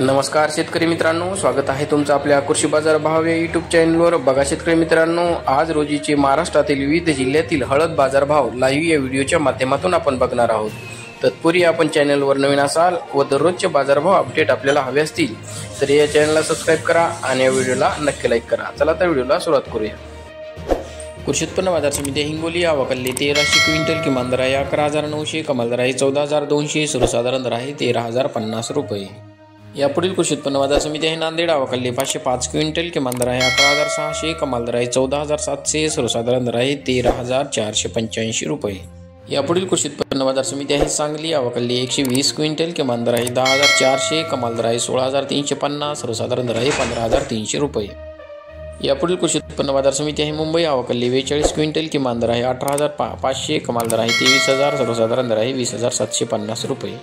नमस्कार शेतकरी मित्रांनो, स्वागत आहे तुमचं आपल्या कृषी बाजार भाव या यूट्यूब चॅनलवर। बघा शेतकरी मित्रांनो, आज रोजीचे महाराष्ट्रातील विविध जिल्ह्यातील हळद बाजार भाव लाईव्ह या व्हिडिओच्या माध्यमातून आपण बघणार आहोत। तत्पूर्वी आपण चॅनलवर नवीन असाल व दररोजचे बाजारभाव अपडेट आपल्याला हवे असतील तर या चॅनलला सबस्क्राइब करा आणि या व्हिडिओला नक्की लाईक करा। चला तर व्हिडिओला सुरुवात करूया। कृषी उत्पन्न बाजार समिती हिंगोली आवकल्ली 1300 क्विंटल, किमान दर आहे 11,900, कमाल दर आहे 14,200, सर्वसाधारण दर आहे 13,050 रुपये। यापुढील कृषी उत्पन्न बाजार समिती आहे नांदेड आवकल्ली 505 क्विंटल, किमान दर आहे 11,600, कमाल दर आहे 14,700, सर्वसाधारण दर आहे 13,485 रुपये। यापुढील कृषी उत्पन्न बाजार समिती आहे सांगली आवकल्ली 120 क्विंटल, किमान दर आहे 10,400, कमाल दर आहे 16,350, सर्वसाधारण दर आहे 15,300 रुपये। यापुढील कृषी उत्पन्न बाजार समिती आहे मुंबई आवकल्ली 42 क्विंटल, किमान दर आहे 18,500, कमाल दर आहे 23,000, सर्वसाधारण दर आहे 20,750 रुपये।